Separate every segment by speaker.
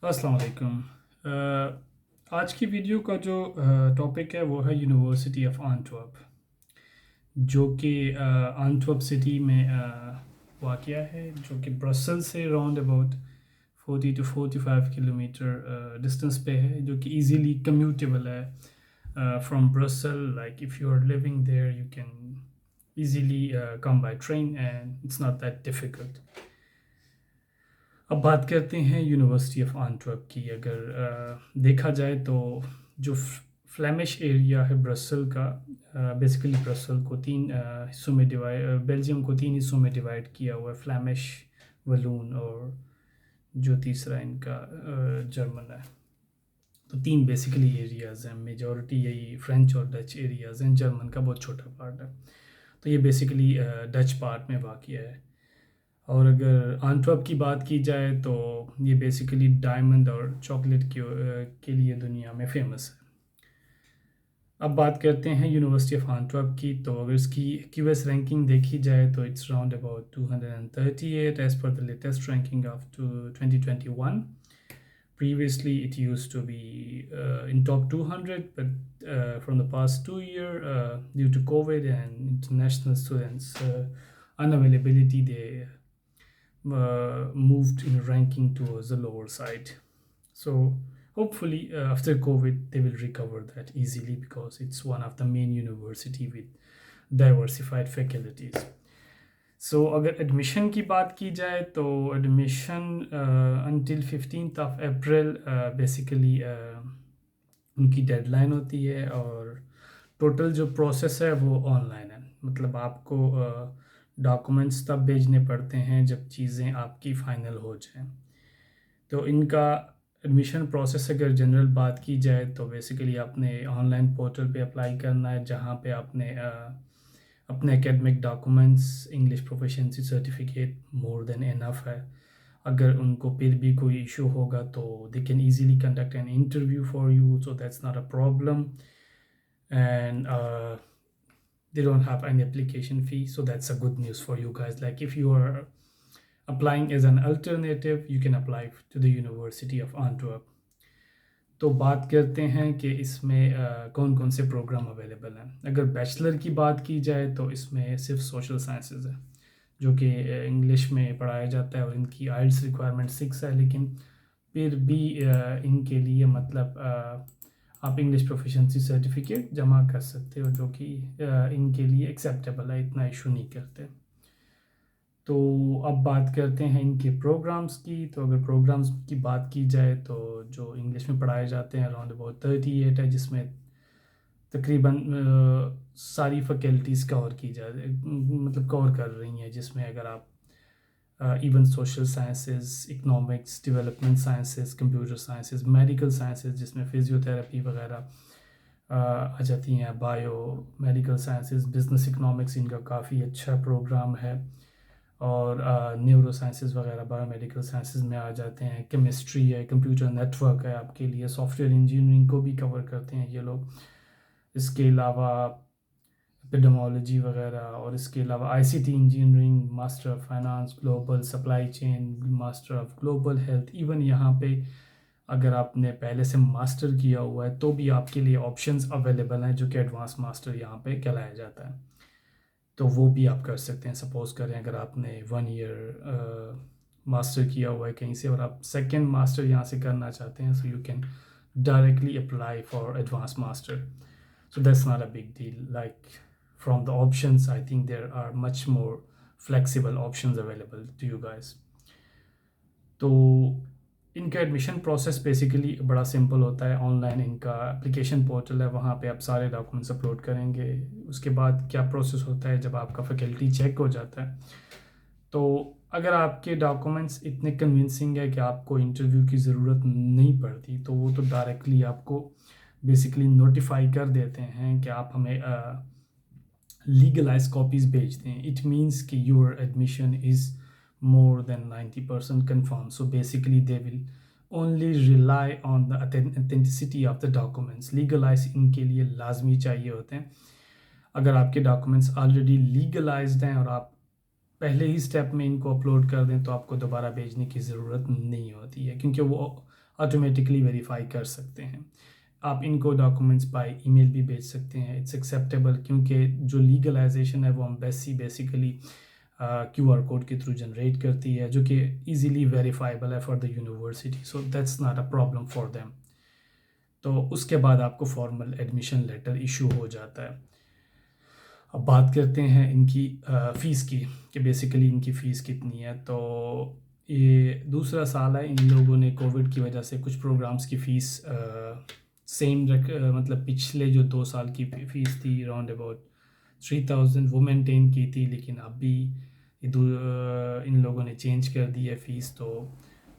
Speaker 1: अस्सलाम वालेकुम। आज की वीडियो का जो टॉपिक है वो है यूनिवर्सिटी ऑफ एंटवर्प, जो कि एंटवर्प सिटी में वाक़या है, जो कि ब्रसेल से round about 40 to 45 kilometre distance पे है, जो कि इजीली कम्यूटेबल है from Brussels. Like if you are living there you can easily come by train and it's not that difficult. अब बात करते हैं यूनिवर्सिटी ऑफ एंटवर्प की। अगर देखा जाए तो जो फ्लेमिश एरिया है ब्रसल का, बेसिकली ब्रसल को तीन हिस्सों में डिवाइड, बेल्जियम को तीन हिस्सों में डिवाइड किया हुआ है, फ्लेमिश, वलून और जो तीसरा इनका जर्मन है। तो तीन बेसिकली एरियाज़ हैं, मेजॉरिटी यही फ्रेंच और डच एरियाज़ हैं, जर्मन का बहुत छोटा पार्ट है। तो ये बेसिकली डच पार्ट में वाक़या है। और अगर एंटवर्प की बात की जाए तो ये बेसिकली डायमंड और चॉकलेट के लिए दुनिया में फ़ेमस है। अब बात करते हैं यूनिवर्सिटी ऑफ एंटवर्प की। तो अगर इसकी क्यूएस रैंकिंग देखी जाए तो it's round about 238 as per the latest ranking of 2021. Previously, it used to be in top 200, but from the past 2 years, due to COVID and international students' unavailability, they moved in ranking towards the lower side. So hopefully after COVID they will recover that easily because it's one of the main university with diversified faculties. So अगर admission की बात की जाए तो admission until 15th of April basically उनकी deadline होती है, और टोटल जो प्रोसेस है वो ऑनलाइन है। मतलब आपको डॉक्यूमेंट्स तब भेजने पड़ते हैं जब चीज़ें आपकी फ़ाइनल हो जाएं। तो इनका एडमिशन प्रोसेस अगर जनरल बात की जाए तो बेसिकली आपने ऑनलाइन पोर्टल पे अप्लाई करना है, जहाँ पे आपने अपने academic documents, English proficiency certificate more than enough है। अगर उनको फिर भी कोई इशू होगा तो they can easily conduct an interview for you, so that's not a problem. And they don't have any application fee, so that's a good news for you guys. Like if you are applying as an alternative, you can apply to the University of Antwerp. तो बात करते हैं कि इसमें कौन कौन से programme available हैं। अगर बैचलर की बात की जाए तो इसमें सिर्फ सोशल साइंसेज है, जो कि इंग्लिश में पढ़ाया जाता है, और इनकी आइल्स रिक्वायरमेंट 6 है, लेकिन फिर भी इनके लिए मतलब आप इंग्लिश प्रोफिशिएंसी सर्टिफिकेट जमा कर सकते हो, जो कि इनके लिए एक्सेप्टेबल है, इतना इशू नहीं करते। तो अब बात करते हैं इनके प्रोग्राम्स की। तो अगर प्रोग्राम्स की बात की जाए तो जो इंग्लिश में पढ़ाए जाते हैं अराउंड अबाउट 38 है, जिसमें तकरीबन सारी फैकल्टीज़ कवर की जाए, मतलब कवर कर रही हैं, जिसमें अगर आप even social sciences, economics, development sciences, computer sciences, medical sciences जिसमें फिजियोथेरेपी वगैरह आ जाती हैं, bio medical sciences, business economics, इनका काफ़ी अच्छा प्रोग्राम है। और न्यूरो साइंसेस वगैरह बायोमेडिकल साइंसेस में आ जाते हैं। केमिस्ट्री है, कंप्यूटर नेटवर्क है आपके लिए, सॉफ्टवेयर इंजीनियरिंग को भी कवर करते हैं ये लोग। इसके अलावा एपिडेमोलॉजी वगैरह, और इसके अलावा ICT engineering, master of finance, global supply chain, master of global health. Even यहाँ पे अगर आपने पहले से मास्टर किया हुआ है तो भी आपके लिए ऑप्शंस अवेलेबल हैं, जो कि एडवांस मास्टर यहाँ पे कहलाया जाता है। तो वो भी आप कर सकते हैं। सपोज़ करें अगर आपने 1 ईयर मास्टर किया हुआ है कहीं से और आप सेकेंड मास्टर यहाँ से करना चाहते हैं, so you can directly apply for advance master. So that's not a big deal. Like from the options, I think there are much more flexible options available to you guys. तो इनका admission process basically बड़ा simple होता है। Online इनका application portal है, वहाँ पे आप सारे डॉक्यूमेंट्स अपलोड करेंगे। उसके बाद क्या प्रोसेस होता है, जब आपका फैकल्टी चेक हो जाता है तो अगर आपके डॉक्यूमेंट्स इतने कन्विंसिंग है कि आपको इंटरव्यू की ज़रूरत नहीं पड़ती, तो वो तो डायरेक्टली आपको बेसिकली नोटिफाई कर देते हैं कि आप हमें लीगलाइज कॉपीज़ भेज दें। इट मीन्स कि your admission is more than 90% confirmed. So basically they will only rely on the authenticity of the documents. Legalize इनके लिए लाजमी चाहिए होते हैं। अगर आपके डॉक्यूमेंट्स ऑलरेडी लीगलाइज्ड हैं और आप पहले ही स्टेप में इनको अपलोड कर दें तो आपको दोबारा भेजने की ज़रूरत नहीं होती है, क्योंकि वो ऑटोमेटिकली वेरीफाई कर सकते हैं। आप इनको डॉक्यूमेंट्स बाय ईमेल भी भेज सकते हैं, इट्स एक्सेप्टेबल, क्योंकि जो लीगलाइजेशन है वो एम्बेसी बेसिकली QR कोड के थ्रू जनरेट करती है, जो कि ईजीली वेरीफाइबल है for the university, so that's not a problem for them. तो उसके बाद आपको फॉर्मल एडमिशन लेटर इशू हो जाता है। अब बात करते हैं इनकी फ़ीस की, कि बेसिकली इनकी फ़ीस कितनी है। तो ये दूसरा साल है, इन लोगों ने कोविड की वजह से कुछ प्रोग्राम्स की फ़ीस सेम मतलब पिछले जो 2 साल की फ़ीस थी अराउंड अबाउट 3000 वो मेंटेन की थी, लेकिन अभी इन लोगों ने चेंज कर दी है फ़ीस। तो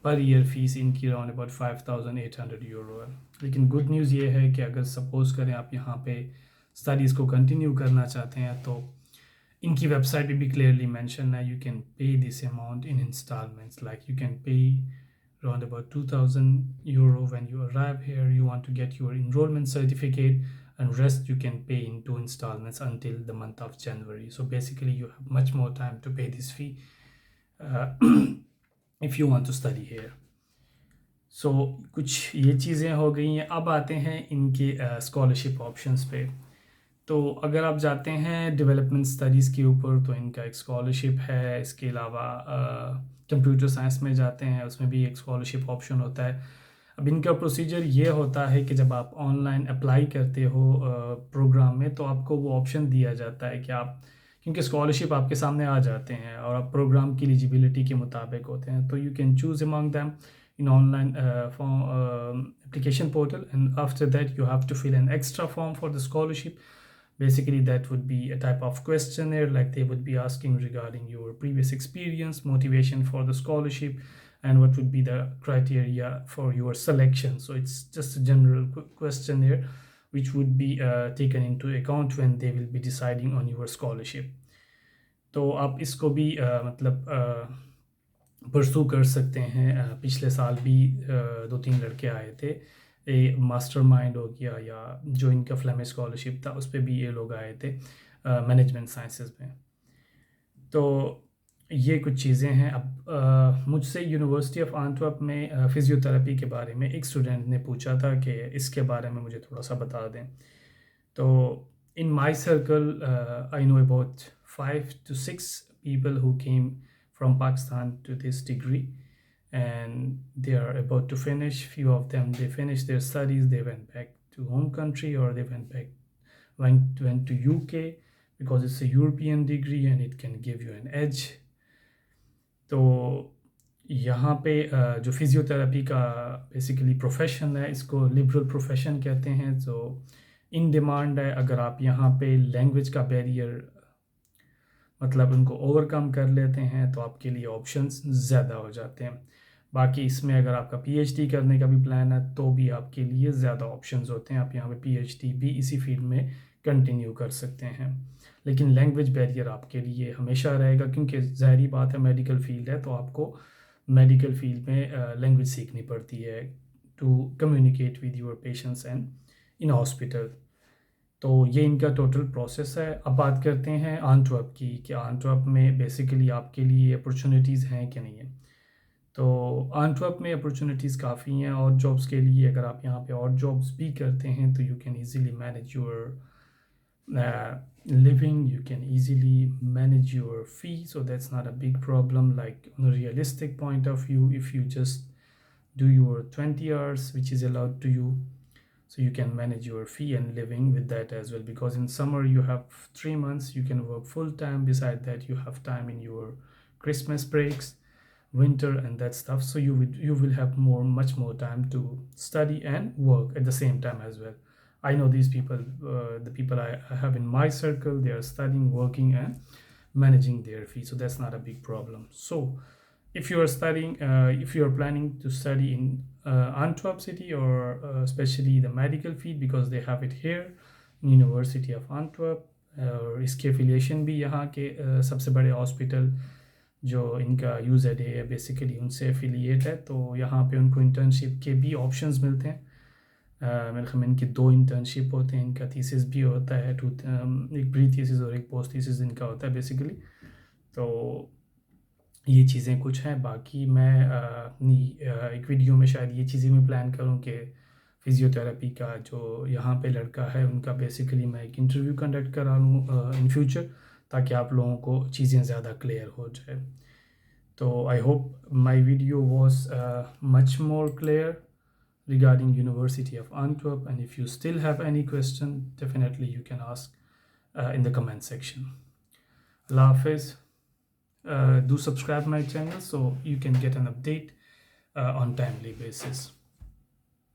Speaker 1: पर ईयर फ़ीस इनकी अराउंड अबाउट 5800 यूरो है। लेकिन गुड न्यूज़ ये है कि अगर सपोज़ करें आप यहाँ पे स्टडीज़ को कंटिन्यू करना चाहते हैं, तो इनकी वेबसाइट पे भी क्लियरली मेंशन है, you can pay this amount in instalments, like you can pay around about 2000 euro when you arrive here. You want to get your enrollment certificate, and rest you can pay in 2 installments until the month of January. So basically you have much more time to pay this fee if you want to study here. So कुछ ये चीज़ें हो गई हैं। अब आते हैं इनके स्कॉलरशिप ऑप्शंस पे। तो अगर आप जाते हैं डेवलपमेंट स्टडीज़ के ऊपर, तो इनका एक स्कॉलरशिप है। इसके अलावा कंप्यूटर साइंस में जाते हैं, उसमें भी एक स्कॉलरशिप ऑप्शन होता है। अब इनका प्रोसीजर ये होता है कि जब आप ऑनलाइन अप्लाई करते हो प्रोग्राम में, तो आपको वो ऑप्शन दिया जाता है कि आप, क्योंकि स्कॉलरशिप आपके सामने आ जाते हैं और आप प्रोग्राम की एलिजिबिलिटी के मुताबिक होते हैं, तो you can choose among them in online form application portal, and after that you have to fill an extra form for the scholarship. Basically that would be a type of questionnaire, like they would be asking regarding your previous experience, motivation for the scholarship, and what would be the criteria for your selection. So it's just a general questionnaire which would be taken into account when they will be deciding on your scholarship. तो आप इसको भी मतलब परसू कर सकते हैं। पिछले साल भी 2-3 लड़के आए थे, ए मास्टरमाइंड हो गया, या जो इनका फ्लेमिश स्कॉलरशिप था उस पे भी ये लोग आए थे मैनेजमेंट साइंसेस में। तो ये कुछ चीज़ें हैं। अब मुझसे यूनिवर्सिटी ऑफ एंटवर्प में फ़िज़ियोथेरेपी के बारे में एक स्टूडेंट ने पूछा था कि इसके बारे में मुझे थोड़ा सा बता दें। तो in my circle I know about 5 to 6 people who came from Pakistan to this degree, and they are about to finish. Few of them, they finished their studies, they went back to home country, or they went to UK, because it's a European degree and it can give you an edge. तो यहाँ पे जो physiotherapy का basically profession है, इसको liberal profession कहते हैं। तो इन डिमांड है। अगर आप यहाँ पे लैंग्वेज का बैरियर मतलब उनको ओवरकम कर लेते हैं, तो आपके लिए ऑप्शंस ज़्यादा हो जाते हैं। बाकी इसमें अगर आपका PhD करने का भी प्लान है, तो भी आपके लिए ज़्यादा ऑप्शंस होते हैं। आप यहाँ पे PhD भी इसी फील्ड में कंटिन्यू कर सकते हैं। लेकिन लैंग्वेज बैरियर आपके लिए हमेशा रहेगा, क्योंकि ज़ाहिरी बात है मेडिकल फील्ड है, तो आपको मेडिकल फील्ड में लैंग्वेज सीखनी पड़ती है to communicate with your patients and in hospital. तो ये इनका टोटल प्रोसेस है। अब बात करते हैं एंटवर्प की, कि एंटवर्प में बेसिकली आपके लिए अपॉर्चुनिटीज़ हैं कि नहीं है। तो एंटवर्प में अपॉर्चुनिटीज़ काफ़ी हैं और जॉब्स के लिए। अगर आप यहाँ पे और जॉब्स भी करते हैं, तो you can easily manage your living, you can easily manage your fee, so that's not a big problem. Like on a realistic point of view, if you just do your 20 hours which is allowed to you, so you can manage your fee and living with that as well, because in summer you have 3 months you can work full time. Beside that you have time in your Christmas breaks, winter and that stuff, so you will have much more time to study and work at the same time as well. I know these people, the people I have in my circle, they are studying, working and managing their fee, so that's not a big problem. So if you are studying, if you are planning to study in Antwerp city, or especially the medical field, because they have it here, University of Antwerp, और इसके affiliation भी यहाँ के सबसे बड़े hospital जो इनका UZ है बेसिकली उनसे एफिलिएट है। तो यहाँ पे उनको इंटर्नशिप के भी ऑप्शंस मिलते हैं। मेरे ख्याल में इनके 2 इंटर्नशिप होते हैं, इनका थीसिस भी होता है, एक प्री थीसिस और एक पोस्ट थीसिस इनका होता है बेसिकली। तो ये चीज़ें कुछ हैं। बाकी मैं अपनी एक वीडियो में शायद ये चीज़ें मैं प्लान करूँ कि फ़िज़ियोथेरेपी का जो यहाँ पे लड़का है उनका बेसिकली मैं एक इंटरव्यू कंडक्ट करा लूँ इन फ्यूचर, ताकि आप लोगों को चीज़ें ज़्यादा क्लियर हो जाए। तो I hope my video was much more clear regarding University of Antwerp, and if you still have any question, definitely you can ask in the comment section. Allah Hafiz. Do subscribe my channel so you can get an update on timely basis.